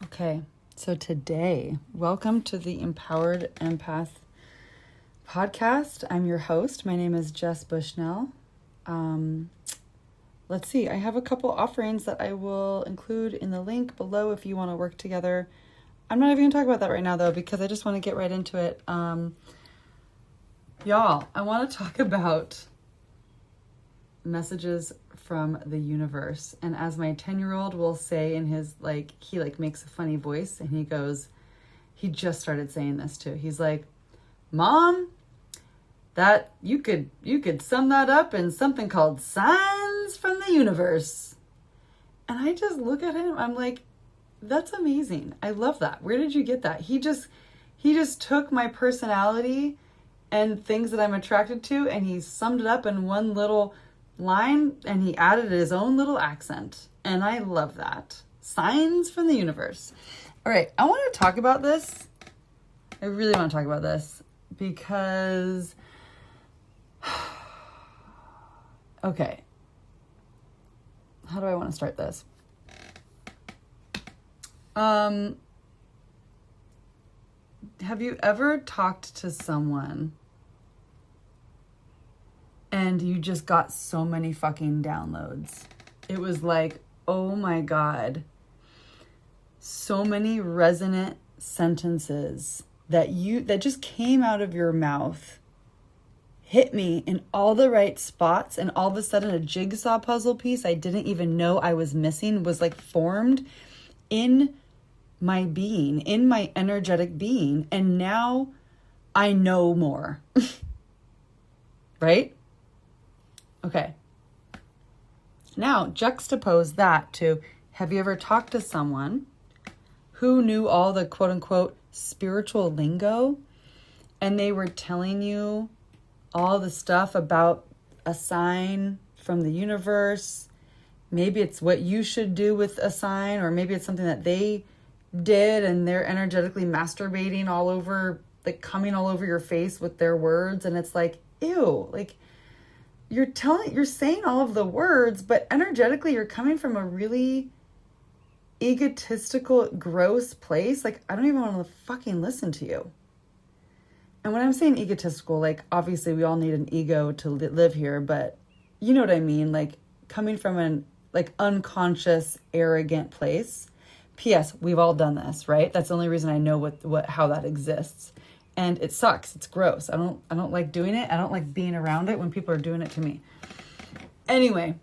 Okay, so today, welcome to the Empowered Empath podcast. I'm your host. My name is Jess Bushnell. Let's see, I have a couple offerings that I will include in the link below if you want to work together. I'm not even going to talk about that right now, though, because I just want to get right into it. Y'all, I want to talk about messages from the universe. And as my 10-year-old will say in his, he makes a funny voice and he just started saying this too. He's like, Mom, that you could sum that up in something called signs from the universe. And I just look at him, I'm like, that's amazing. I love that. Where did you get that? He just took my personality and things that I'm attracted to, and he summed it up in one little line, and he added his own little accent. And I love that. Signs from the universe. All right, I want to talk about this. I really want to talk about this because, okay, how do I want to start this? Have you ever talked to someone and you just got so many fucking downloads? It was like, oh my God, so many resonant sentences that just came out of your mouth, hit me in all the right spots, and all of a sudden a jigsaw puzzle piece I didn't even know I was missing was like formed in my being, in my energetic being, and now I know more. Right? Okay. Now, juxtapose that to, have you ever talked to someone who knew all the quote unquote spiritual lingo, and they were telling you all the stuff about a sign from the universe? Maybe it's what you should do with a sign, or maybe it's something that they did and they're energetically masturbating all over, like coming all over your face with their words. And it's like, ew, like you're saying all of the words, but energetically you're coming from a really egotistical, gross place. Like, I don't even want to fucking listen to you. And when I'm saying egotistical, like obviously we all need an ego to live here, but you know what I mean? Like coming from an unconscious, arrogant place. P.S. We've all done this, right? That's the only reason I know how that exists. And it sucks. It's gross. I don't like doing it. I don't like being around it when people are doing it to me. Anyway.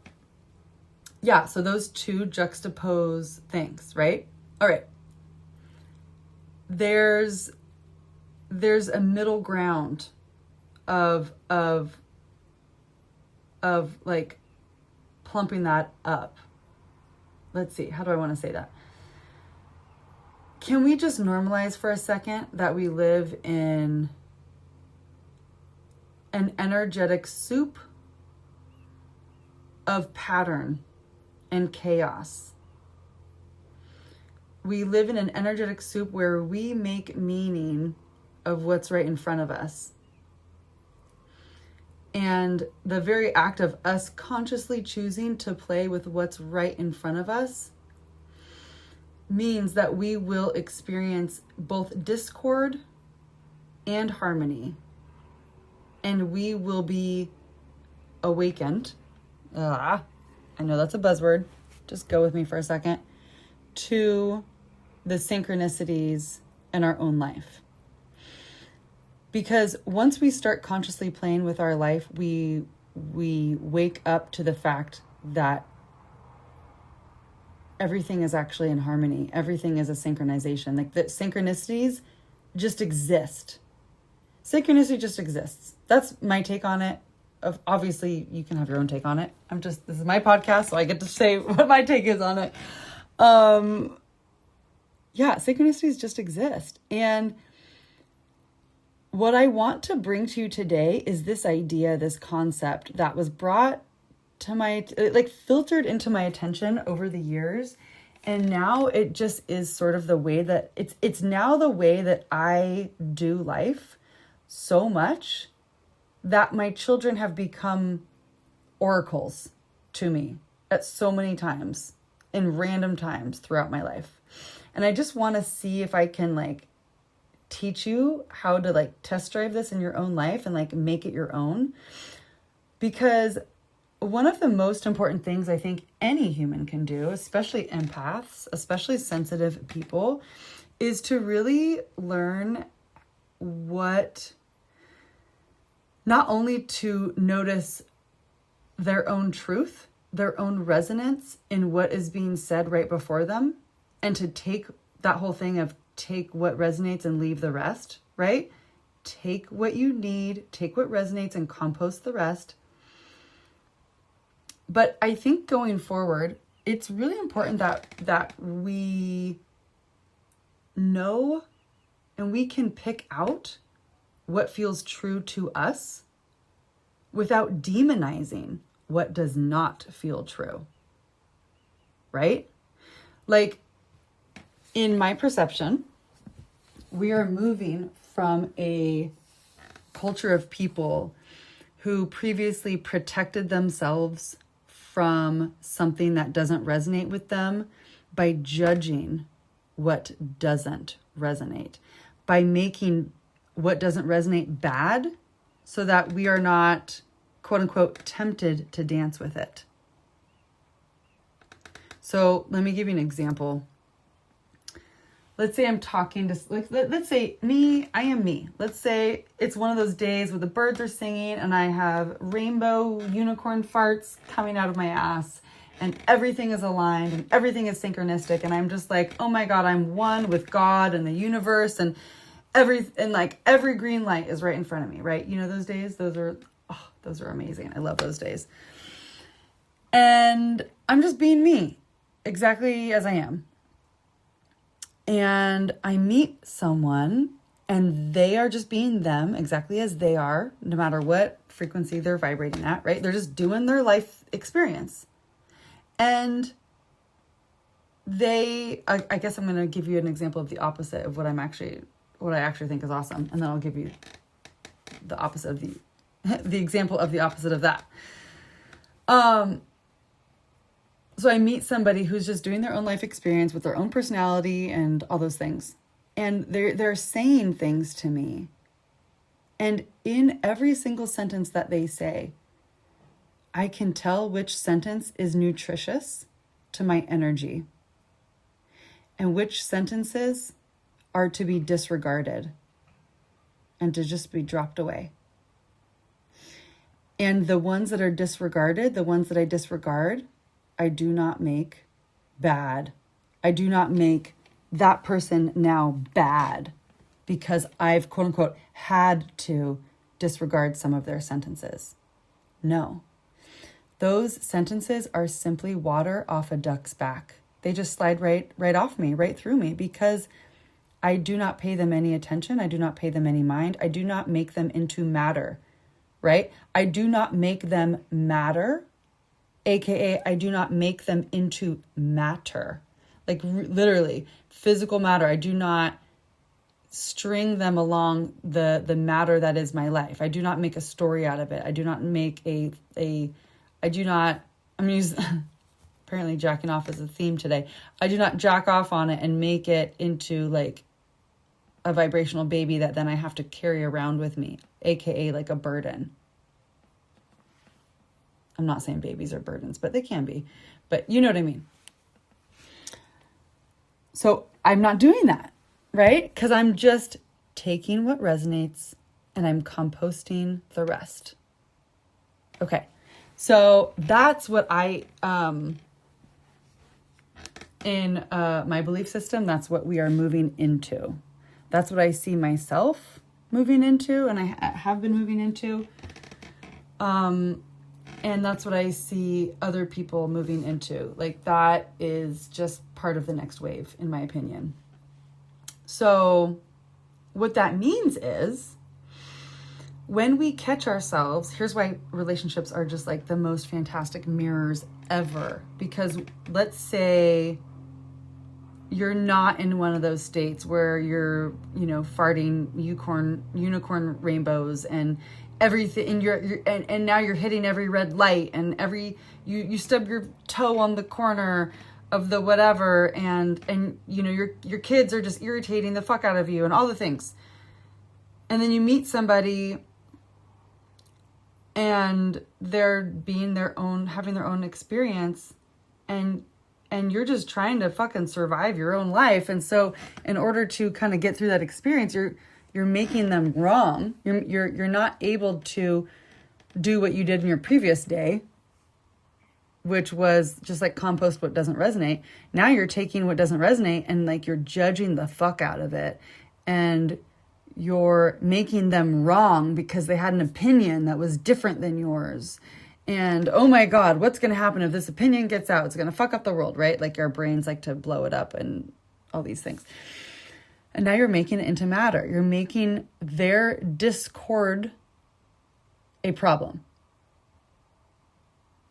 Yeah, so those two juxtapose things, right? All right. There's a middle ground of like plumping that up. Let's see. How do I want to say that? Can we just normalize for a second that we live in an energetic soup of pattern and chaos? We live in an energetic soup where we make meaning of what's right in front of us. And the very act of us consciously choosing to play with what's right in front of us means that we will experience both discord and harmony. And we will be awakened. I know that's a buzzword. Just go with me for a second. To the synchronicities in our own life. Because once we start consciously playing with our life, we wake up to the fact that everything is actually in harmony. Everything is a synchronization. Like the synchronicities just exist. Synchronicity just exists. That's my take on it. Obviously, you can have your own take on it. This is my podcast, so I get to say what my take is on it. Yeah, synchronicities just exist. And what I want to bring to you today is this idea, this concept that was brought to filtered into my attention over the years. And now it just is sort of the way that it's now the way that I do life so much that my children have become oracles to me at so many times, in random times throughout my life. And I just want to see if I can like teach you how to like test drive this in your own life and like make it your own. Because one of the most important things I think any human can do, especially empaths, especially sensitive people, is to really learn what, not only to notice their own truth, their own resonance in what is being said right before them, and to take that whole thing of take what resonates and leave the rest, right? Take what you need, take what resonates and compost the rest. But I think going forward, it's really important that we know and we can pick out what feels true to us without demonizing what does not feel true, right? Like, in my perception, we are moving from a culture of people who previously protected themselves from something that doesn't resonate with them by judging what doesn't resonate, by making what doesn't resonate bad so that we are not, quote unquote, tempted to dance with it. So let me give you an example. Let's say I'm talking to, let's say I am me. Let's say it's one of those days where the birds are singing and I have rainbow unicorn farts coming out of my ass and everything is aligned and everything is synchronistic. And I'm just like, oh my God, I'm one with God and the universe and every green light is right in front of me, right? You know, those days, those are amazing. I love those days. And I'm just being me, exactly as I am. And I meet someone and they are just being them exactly as they are, no matter what frequency they're vibrating at, right? They're just doing their life experience. And I guess I'm going to give you an example of the opposite of what I actually think is awesome. And then I'll give you the opposite of the example of the opposite of that. So I meet somebody who's just doing their own life experience with their own personality and all those things. And they're saying things to me. And in every single sentence that they say, I can tell which sentence is nutritious to my energy and which sentences are to be disregarded and to just be dropped away. And the ones that are disregarded, the ones that I disregard, I do not make bad. I do not make that person now bad because I've, quote unquote, had to disregard some of their sentences. No. Those sentences are simply water off a duck's back. They just slide right off me, right through me, because I do not pay them any attention. I do not pay them any mind. I do not make them into matter, right? I do not make them matter. AKA, I do not make them into matter, like literally physical matter. I do not string them along the matter that is my life. I do not make a story out of it. I do not make I'm using, apparently jacking off is a theme today. I do not jack off on it and make it into like a vibrational baby that then I have to carry around with me, AKA like a burden. I'm not saying babies are burdens, but they can be. But you know what I mean. So I'm not doing that, right? Because I'm just taking what resonates and I'm composting the rest. Okay. So that's what I, in my belief system, that's what we are moving into. That's what I see myself moving into and I have been moving into. And that's what I see other people moving into. Like that is just part of the next wave, in my opinion. So what that means is when we catch ourselves, here's why relationships are just like the most fantastic mirrors ever. Because let's say you're not in one of those states where you're, farting unicorn rainbows and everything, and now you're hitting every red light and you stub your toe on the corner of the whatever, and you know, your kids are just irritating the fuck out of you and all the things. And then you meet somebody and they're being their own, having their own experience, and you're just trying to fucking survive your own life. And so in order to kind of get through that experience, you're making them wrong. You're not able to do what you did in your previous day, which was just like compost what doesn't resonate. Now you're taking what doesn't resonate and like you're judging the fuck out of it. And you're making them wrong because they had an opinion that was different than yours. And oh my God, what's going to happen if this opinion gets out? It's going to fuck up the world, right? Like our brains like to blow it up and all these things. And now you're making it into matter. You're making their discord a problem.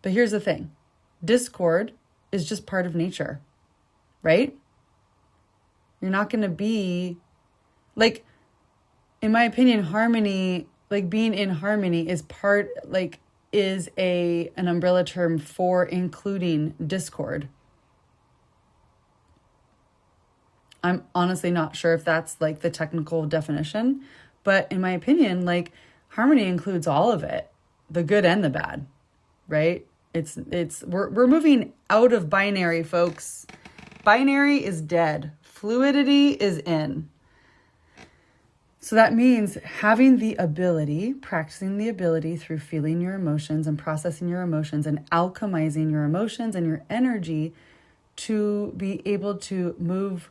But here's the thing. Discord is just part of nature, right? You're not going to be like, in my opinion, harmony, like being in harmony is an umbrella term for including discord. I'm honestly not sure if that's like the technical definition, but in my opinion, like harmony includes all of it, the good and the bad, right? We're moving out of binary, folks. Binary is dead. Fluidity is in. So that means having the ability, practicing the ability through feeling your emotions and processing your emotions and alchemizing your emotions and your energy to be able to move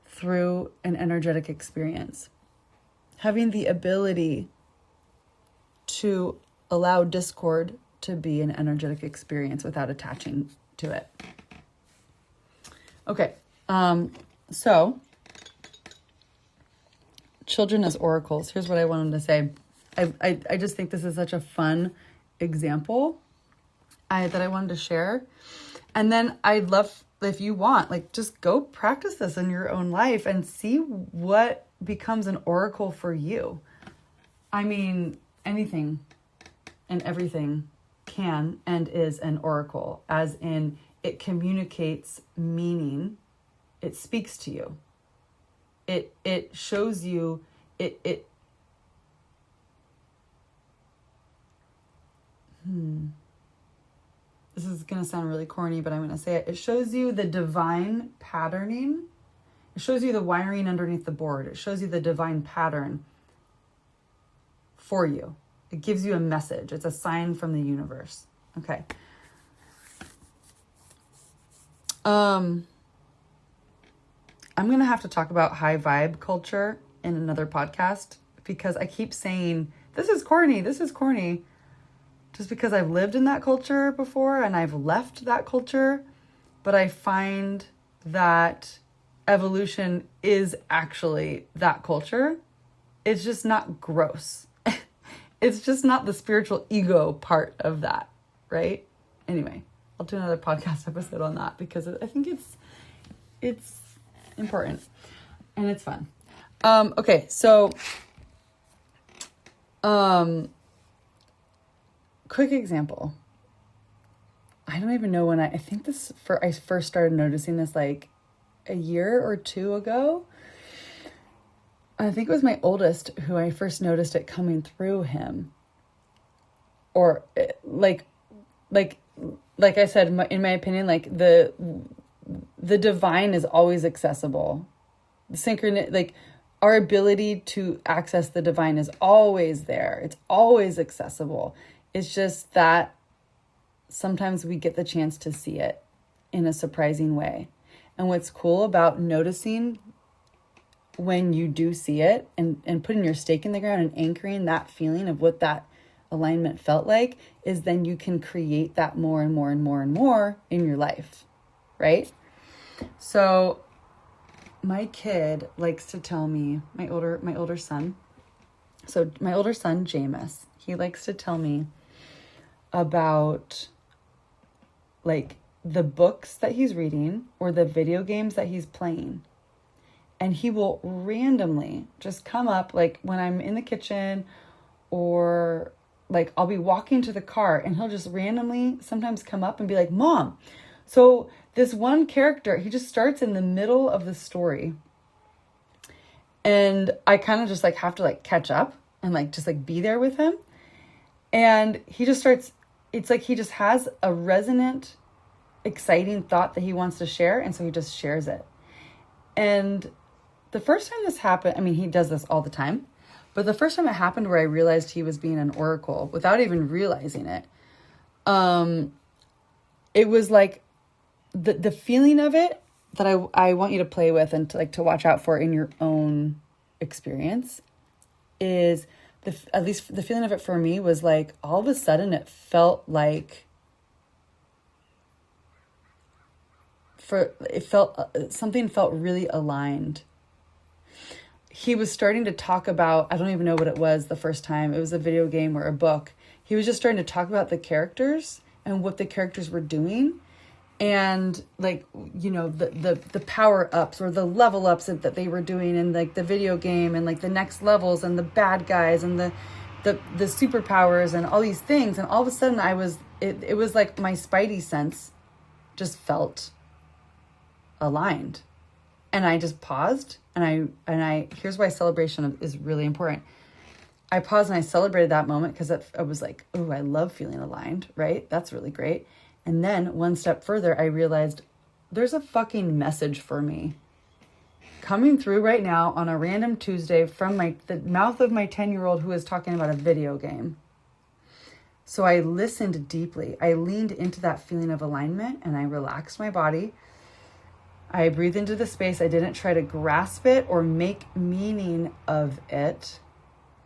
through an energetic experience. Having the ability to allow discord to be an energetic experience without attaching to it. Okay, so children as oracles. Here's what I wanted to say. I just think this is such a fun example that I wanted to share. And then I'd love, if you want, like just go practice this in your own life and see what becomes an oracle for you. I mean, anything and everything can and is an oracle, as in it communicates meaning. It speaks to you. It shows you, this is going to sound really corny, but I'm going to say it. It shows you the divine patterning. It shows you the wiring underneath the board. It shows you the divine pattern for you. It gives you a message. It's a sign from the universe. Okay. I'm going to have to talk about high vibe culture in another podcast because I keep saying, this is corny, just because I've lived in that culture before and I've left that culture. But I find that evolution is actually that culture. It's just not gross. It's just not the spiritual ego part of that, right? Anyway, I'll do another podcast episode on that because I think it's important and it's fun. Okay, so quick example. I don't even know when I first started noticing this like a year or two ago. I think it was my oldest who I first noticed it coming through him. Or like I said, in my opinion, like the divine is always accessible. Like our ability to access the divine is always there. It's always accessible. It's just that sometimes we get the chance to see it in a surprising way. And what's cool about noticing when you do see it and putting your stake in the ground and anchoring that feeling of what that alignment felt like is then you can create that more and more and more and more in your life, right? So my kid likes to tell me, my older son, Jameis, he likes to tell me about like the books that he's reading or the video games that he's playing. And he will randomly just come up, like when I'm in the kitchen or like I'll be walking to the car and he'll just randomly sometimes come up and be like, Mom, so this one character, he just starts in the middle of the story. And I kind of just like have to like catch up and like just like be there with him. And he just starts, it's like he just has a resonant, exciting thought that he wants to share. And so he just shares it. And the first time this happened, I mean, he does this all the time. But the first time it happened where I realized he was being an oracle without even realizing it, it was like the feeling of it that I want you to play with and to watch out for in your own experience is at least the feeling of it for me was like all of a sudden it felt like something felt really aligned. He was starting to talk about, I don't even know what it was the first time. It was a video game or a book. He was just starting to talk about the characters and what the characters were doing. And like, you know, the power ups or the level ups that they were doing in like the video game and like the next levels and the bad guys and the superpowers and all these things. And all of a sudden it was like my spidey sense just felt aligned. And I just paused and I here's why celebration is really important. I paused and I celebrated that moment because I was like, oh, I love feeling aligned, right? That's really great. And then one step further, I realized there's a fucking message for me coming through right now on a random Tuesday from the mouth of my 10-year-old who is talking about a video game. So I listened deeply. I leaned into that feeling of alignment and I relaxed my body. I breathed into the space. I didn't try to grasp it or make meaning of it.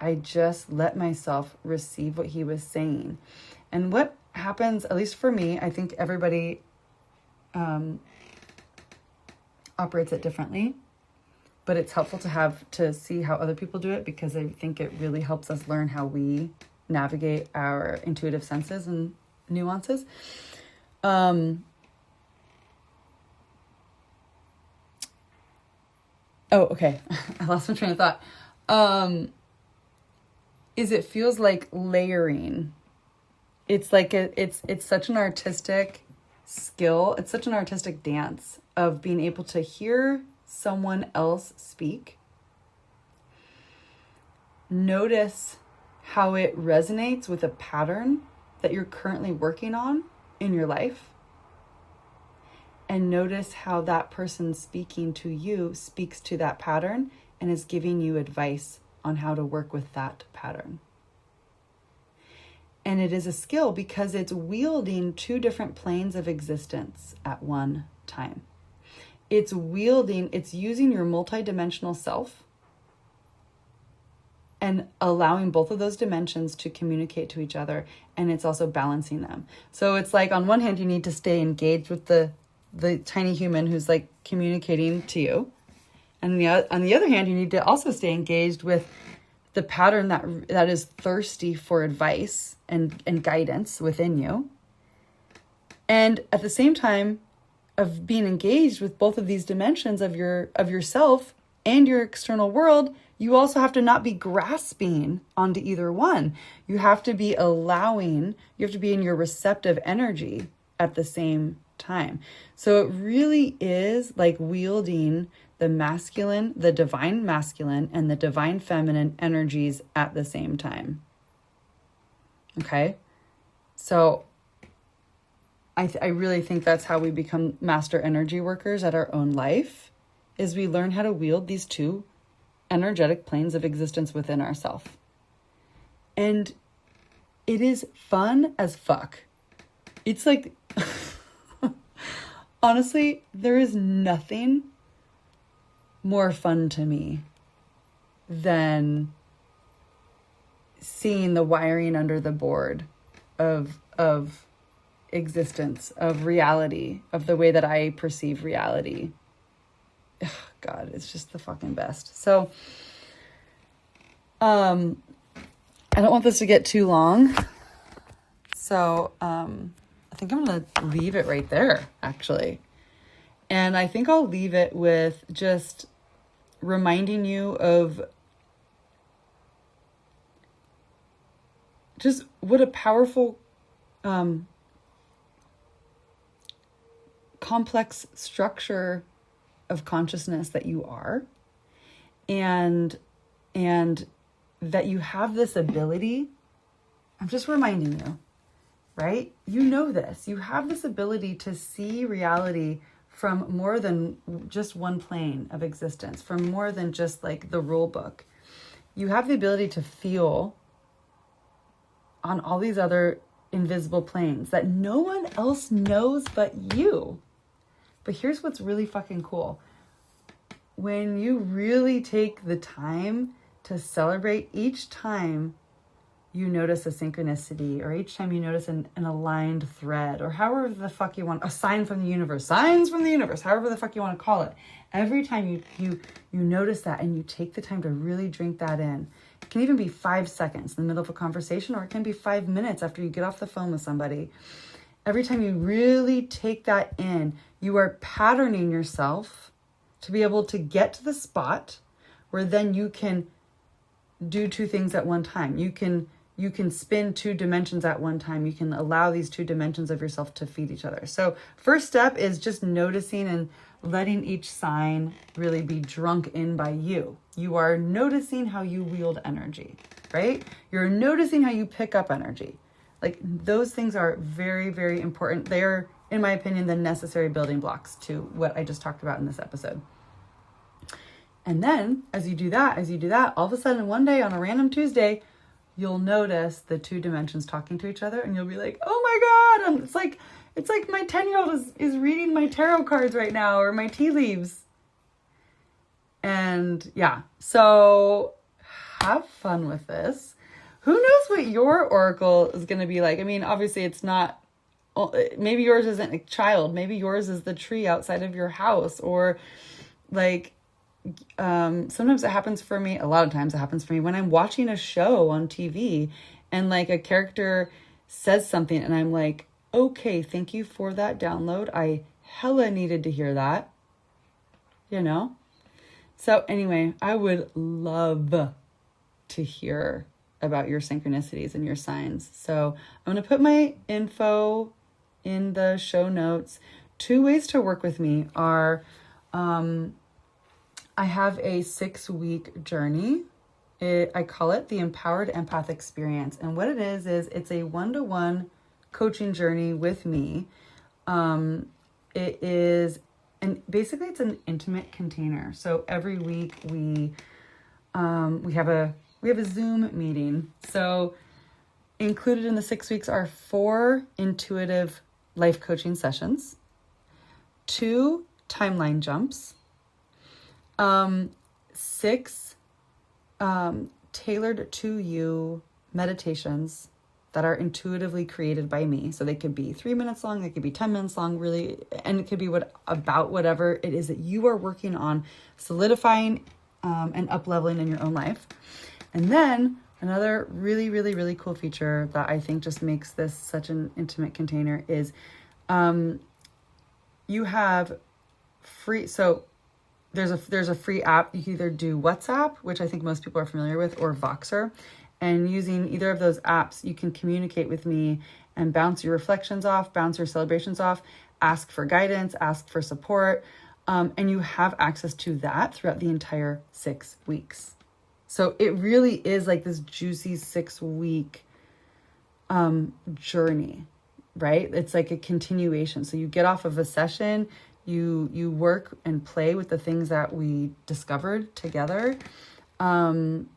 I just let myself receive what he was saying. And what happens, at least for me, I think everybody operates it differently, but it's helpful to see how other people do it because I think it really helps us learn how we navigate our intuitive senses and nuances. Oh, okay. I lost my train of thought. Is it feels like layering. It's like it's such an artistic skill. It's such an artistic dance of being able to hear someone else speak. Notice how it resonates with a pattern that you're currently working on in your life. And notice how that person speaking to you speaks to that pattern and is giving you advice on how to work with that pattern. And it is a skill because it's wielding two different planes of existence at one time. It's using your multidimensional self and allowing both of those dimensions to communicate to each other. And it's also balancing them. So it's like on one hand, you need to stay engaged with the tiny human who's like communicating to you. And on the other hand, you need to also stay engaged with the pattern that is thirsty for advice and guidance within you. And at the same time of being engaged with both of these dimensions of yourself and your external world, you also have to not be grasping onto either one. You have to be allowing, you have to be in your receptive energy at the same time. So it really is like wielding the masculine, the divine masculine, and the divine feminine energies at the same time. Okay? So I really think that's how we become master energy workers at our own life, is we learn how to wield these two energetic planes of existence within ourselves. And it is fun as fuck. It's like, honestly, there is nothing more fun to me than seeing the wiring under the board of existence, of reality, of the way that I perceive reality. Ugh, God, it's just the fucking best. So, I don't want this to get too long. So, I think I'm going to leave it right there, actually. And I think I'll leave it with just reminding you of just what a powerful complex structure of consciousness that you are, and that you have this ability. I'm just reminding you, right? You know this. You have this ability to see reality from more than just one plane of existence, from more than just like the rule book. You have the ability to feel on all these other invisible planes that no one else knows but you. But here's what's really fucking cool. When you really take the time to celebrate each time you notice a synchronicity, or each time you notice an aligned thread, or however the fuck you want, a sign from the universe, signs from the universe, however the fuck you want to call it. Every time you notice that and you take the time to really drink that in. It can even be 5 seconds in the middle of a conversation, or it can be 5 minutes after you get off the phone with somebody. Every time you really take that in, you are patterning yourself to be able to get to the spot where then you can do 2 things at one time. You can spin 2 dimensions at one time. You can allow these 2 dimensions of yourself to feed each other. So first step is just noticing and letting each sign really be drunk in by you. You are noticing how you wield energy, right? You're noticing how you pick up energy. Like, those things are very, very important. They're, in my opinion, the necessary building blocks to what I just talked about in this episode. And then as you do that, all of a sudden one day on a random Tuesday, you'll notice the 2 dimensions talking to each other, and you'll be like, oh my God, it's like my 10-year-old is reading my tarot cards right now, or my tea leaves. And yeah, so have fun with this. Who knows what your oracle is going to be like? I mean, obviously it's not, maybe yours isn't a child. Maybe yours is the tree outside of your house, or like, sometimes it happens for me. A lot of times it happens for me when I'm watching a show on TV and like a character says something and I'm like, okay, thank you for that download. I hella needed to hear that, you know? So anyway, I would love to hear about your synchronicities and your signs. So I'm going to put my info in the show notes. 2 ways to work with me are, I have a 6-week journey. I call it the Empowered Empath Experience. And what it is it's a 1-to-1 coaching journey with me. It is, and basically it's an intimate container. So every week we have a Zoom meeting. So included in the 6 weeks are 4 intuitive life coaching sessions, 2 timeline jumps, 6 tailored to you meditations that are intuitively created by me. So they could be 3 minutes long, they could be 10 minutes long, really, and it could be about whatever it is that you are working on solidifying and up-leveling in your own life. And then another really, really, really cool feature that I think just makes this such an intimate container is you have free, so there's a free app. You can either do WhatsApp, which I think most people are familiar with, or Voxer. And using either of those apps, you can communicate with me and bounce your reflections off, bounce your celebrations off, ask for guidance, ask for support. And you have access to that throughout the entire 6 weeks. So it really is like this juicy 6-week journey, right? It's like a continuation. So you get off of a session, you work and play with the things that we discovered together. And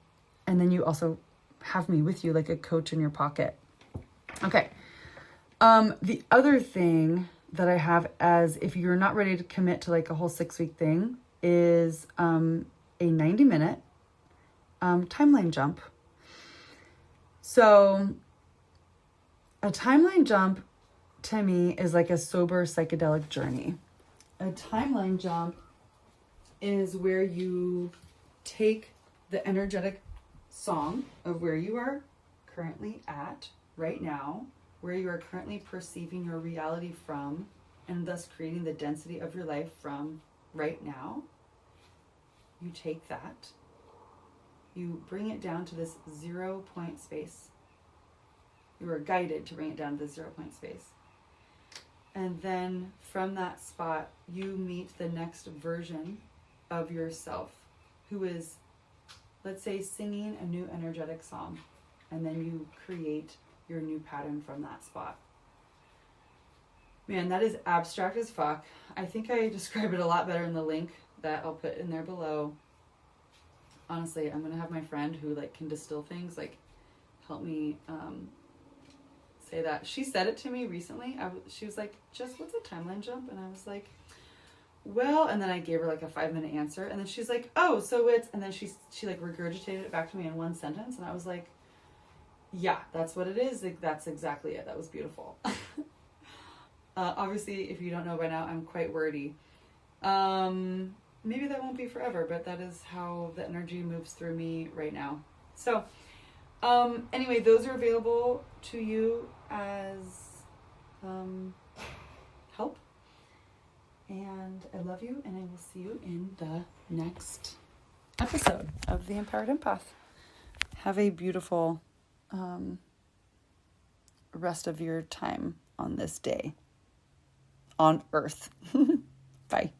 then you also have me with you like a coach in your pocket. Okay. The other thing that I have, as if you're not ready to commit to like a whole 6-week thing, is a 90-minute timeline jump. So a timeline jump to me is like a sober psychedelic journey. A timeline jump is where you take the energetic song of where you are currently at right now, where you are currently perceiving your reality from, and thus creating the density of your life from right now. You take that, you bring it down to this 0 point space. You are guided to bring it down to this 0 point space. And then from that spot, you meet the next version of yourself who is, let's say, singing a new energetic song. And then you create your new pattern from that spot. Man, that is abstract as fuck. I think I describe it a lot better in the link that I'll put in there below. Honestly, I'm going to have my friend who like can distill things, like help me say that. She said it to me recently. She was like, "Just what's a timeline jump?" And I was like, "Well," and then I gave her like a 5-minute answer. And then she's like, "Oh, so it's," and then she like regurgitated it back to me in one sentence. And I was like, "Yeah, that's what it is. Like, that's exactly it. That was beautiful." Obviously, if you don't know by now, I'm quite wordy. Maybe that won't be forever, but that is how the energy moves through me right now. So, anyway, those are available to you as help. And I love you, and I will see you in the next episode of the Empowered Empath. Have a beautiful rest of your time on this day on Earth. Bye.